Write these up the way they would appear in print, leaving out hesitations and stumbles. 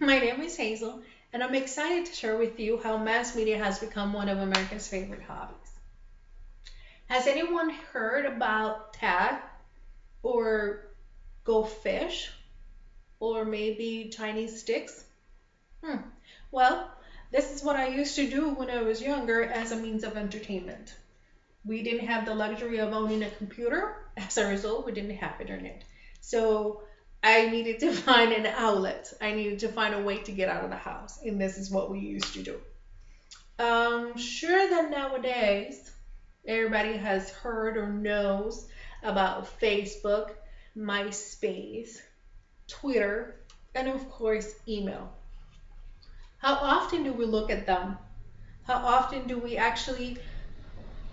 My name is Hazel, and I'm excited to share with you how mass media has become one of Americans' favorite hobbies. Has anyone heard about tag or go fish or maybe Chinese sticks? Hmm. Well, this is what I used to do when I was younger as a means of entertainment. We didn't have the luxury of owning a computer. As a result, we didn't have internet. So I needed to find an outlet. I needed to find a way to get out of the house. And this is what we used to do. Sure that nowadays everybody has heard or knows about Facebook, MySpace, Twitter, and of course, email. How often do we look at them? How often do we actually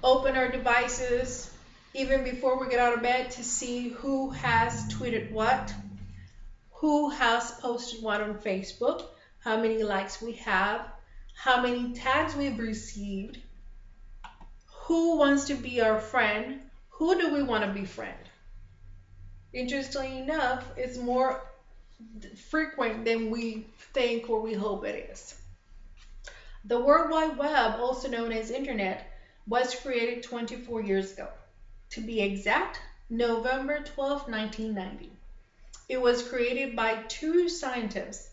open our devices even before we get out of bed to see who has tweeted what, who has posted what on Facebook, how many likes we have, how many tags we've received, who wants to be our friend, who do we want to befriend. Interestingly enough, it's more frequent than we think or we hope it is. The World Wide Web, also known as Internet, was created 24 years ago. To be exact, November 12, 1990. It was created by two scientists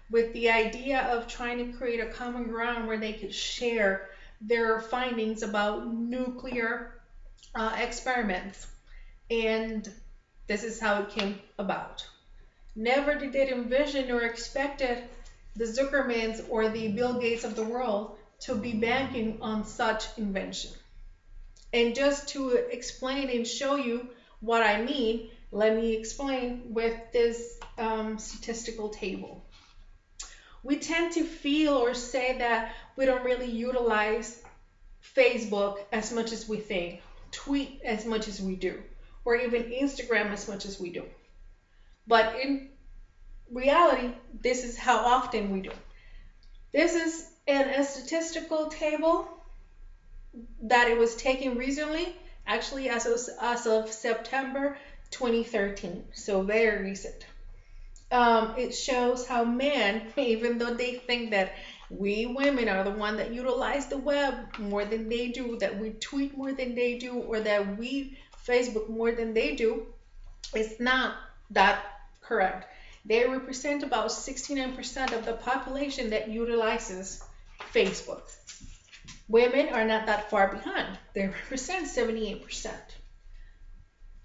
with the idea of trying to create a common ground where they could share their findings about nuclear experiments. And this is how it came about. Never did they envision or expected the Zuckermans or the Bill Gates of the world to be banking on such invention. And just to explain and show you what I mean, let me explain with this statistical table. We tend to feel or say that we don't really utilize Facebook as much as we think, tweet as much as we do, or even Instagram as much as we do. But in reality, this is how often we do. This is a statistical table that it was taken recently, actually as of September 2013, so very recent. It shows how men, even though they think that we women are the one that utilize the web more than they do, that we tweet more than they do, or that we Facebook more than they do, it's not that correct. They represent about 69% of the population that utilizes Facebook. Women are not that far behind. They represent 78%.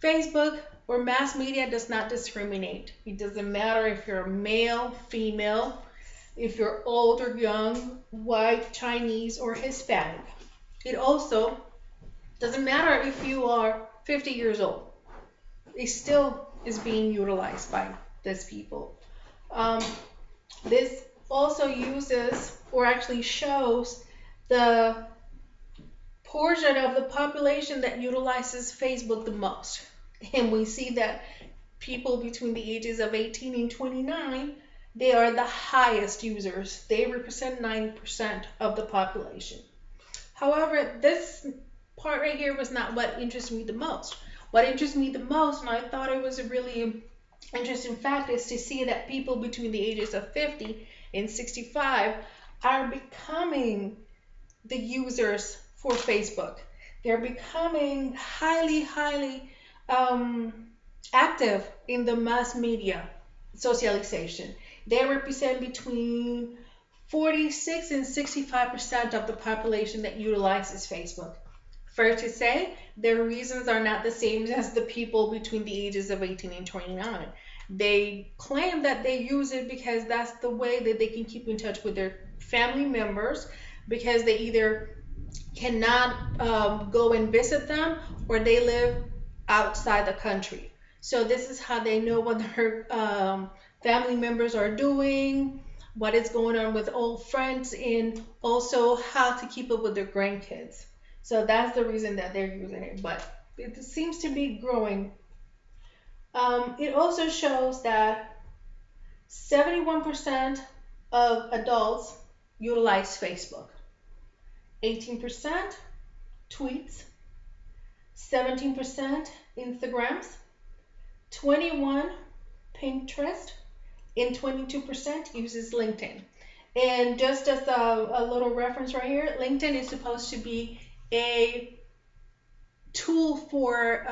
Facebook or mass media does not discriminate. It doesn't matter if you're male, female, if you're old or young, white, Chinese, or Hispanic. It also doesn't matter if you are 50 years old. It still is being utilized by these people. This also uses or actually shows the portion of the population that utilizes Facebook the most. And we see that people between the ages of 18 and 29, they are the highest users. They represent 9% of the population. However, this part right here was not what interests me the most. What interests me the most, and I thought it was a really interesting fact, is to see that people between the ages of 50 and 65 are becoming the users for Facebook. They're becoming highly active in the mass media socialization. They represent between 46 and 65% of the population that utilizes Facebook. Fair to say, their reasons are not the same as the people between the ages of 18 and 29. They claim that they use it because that's the way that they can keep in touch with their family members, because they either cannot go and visit them or they live outside the country. So this is how they know what their family members are doing, what is going on with old friends, and also how to keep up with their grandkids. So that's the reason that they're using it, but it seems to be growing. It also shows that 71% of adults utilize Facebook, 18% tweets, 17% Instagrams, 21 Pinterest, and 22% uses LinkedIn. And just as a little reference right here, LinkedIn is supposed to be a tool for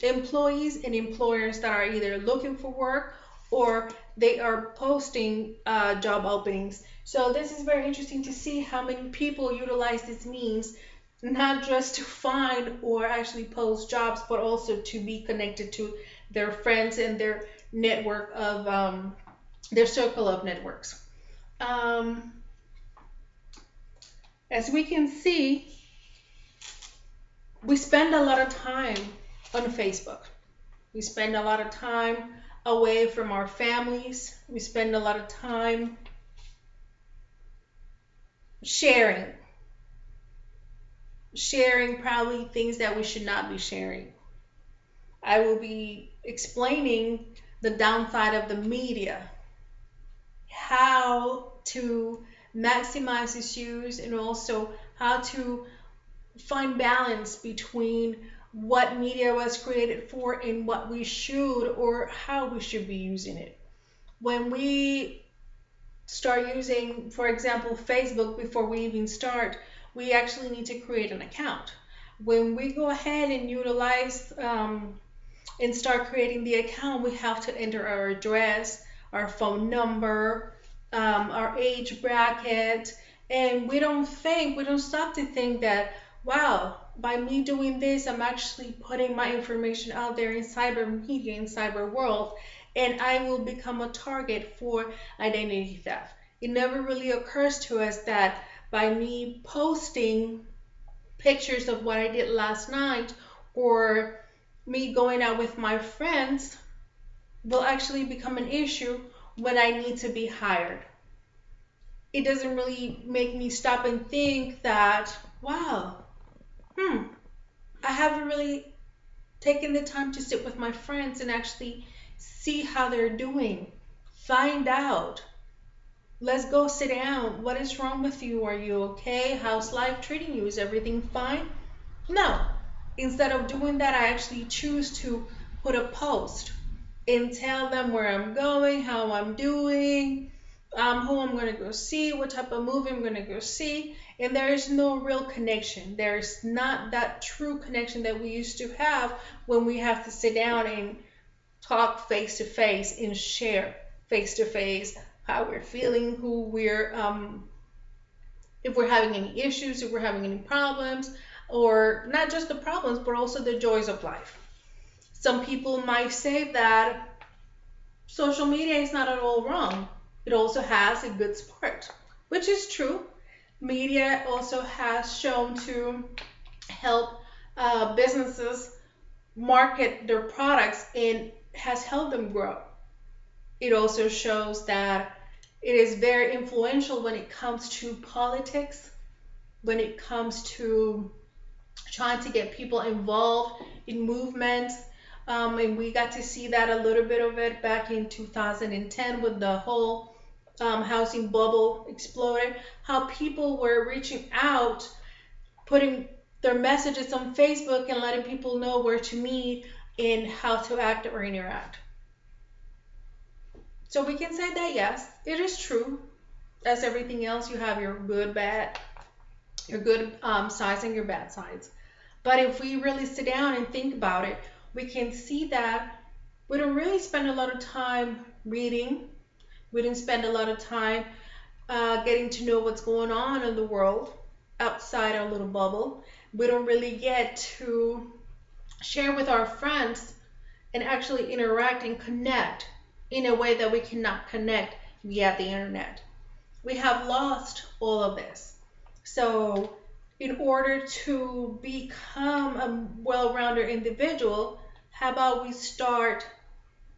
employees and employers that are either looking for work or they are posting job openings. So this is very interesting to see how many people utilize this means, not just to find or actually post jobs, but also to be connected to their friends and their network of their circle of networks. Um, as we can see, we spend a lot of time on Facebook. We spend a lot of time away from our families. We spend a lot of time sharing probably things that we should not be sharing. I will be explaining the downside of the media, how to maximize its use, and also how to find balance between what media was created for and what we should or how we should be using it. When we start using, for example, Facebook before we even start, we actually need to create an account. When we go ahead and utilize and start creating the account, we have to enter our address, our phone number, our age bracket, and we don't stop to think that, wow, by me doing this, I'm actually putting my information out there in cyber media, in cyber world, and I will become a target for identity theft. It never really occurs to us that by me posting pictures of what I did last night or me going out with my friends will actually become an issue when I need to be hired. It doesn't really make me stop and think that, wow, I haven't really taken the time to sit with my friends and actually see how they're doing, find out. Let's go sit down. What is wrong with you? Are you okay? How's life treating you? Is everything fine? No. Instead of doing that, I actually choose to put a post and tell them where I'm going, how I'm doing, who I'm going to go see, what type of movie I'm going to go see. And there is no real connection. There's not that true connection that we used to have when we have to sit down and talk face to face and share face to face how we're feeling, who we're, if we're having any issues, if we're having any problems, or not just the problems, but also the joys of life. Some people might say that social media is not at all wrong. It also has a good part, which is true. Media also has shown to help businesses market their products and has helped them grow. It also shows that it is very influential when it comes to politics, when it comes to trying to get people involved in movements. And we got to see that a little bit of it back in 2010 when the whole housing bubble exploded, how people were reaching out, putting their messages on Facebook and letting people know where to meet and how to act or interact. So we can say that yes, it is true. As everything else, you have your good, bad, your good sides and your bad sides. But if we really sit down and think about it, we can see that we don't really spend a lot of time reading. We didn't spend a lot of time getting to know what's going on in the world outside our little bubble. We don't really get to share with our friends and actually interact and connect in a way that we cannot connect via the internet. We have lost all of this. So in order to become a well-rounded individual, how about we start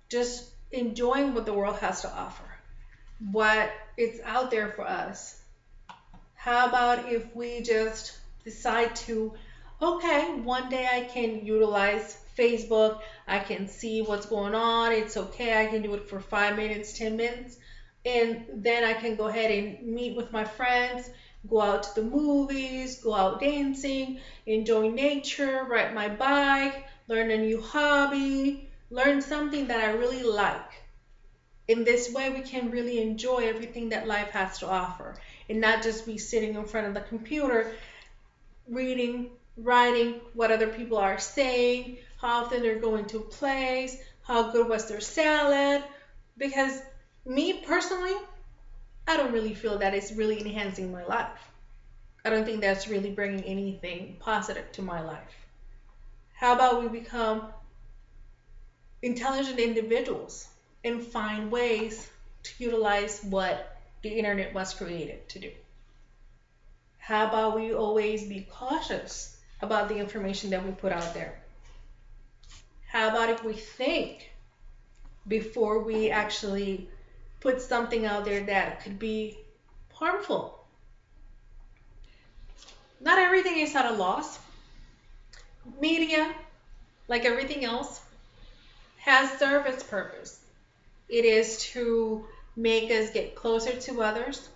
just enjoying what the world has to offer, what is out there for us? How about if we just decide to, okay, one day I can utilize Facebook, I can see what's going on, it's okay, I can do it for 5 minutes, 10 minutes, and then I can go ahead and meet with my friends, go out to the movies, go out dancing, enjoy nature, ride my bike, learn a new hobby, learn something that I really like. In this way, we can really enjoy everything that life has to offer and not just be sitting in front of the computer reading, writing what other people are saying, how often they're going to a place, how good was their salad. Because me personally, I don't really feel that it's really enhancing my life. I don't think that's really bringing anything positive to my life. How about we become intelligent individuals and find ways to utilize what the internet was created to do? How about we always be cautious about the information that we put out there? How about if we think before we actually put something out there that could be harmful? Not everything is at a loss. Media, like everything else, has served its purpose. It is to make us get closer to others.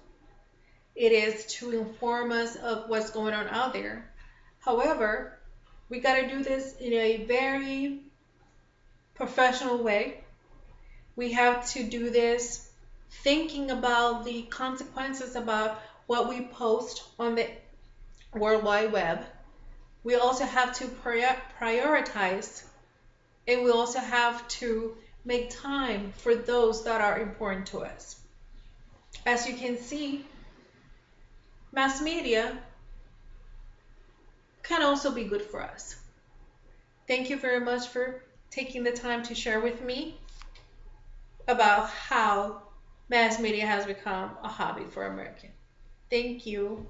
It is to inform us of what's going on out there. However, we got to do this in a very professional way. We have to do this thinking about the consequences about what we post on the World Wide Web. We also have to prioritize, and we also have to make time for those that are important to us. As you can see, mass media can also be good for us. Thank you very much for taking the time to share with me about how mass media has become a hobby for Americans. Thank you.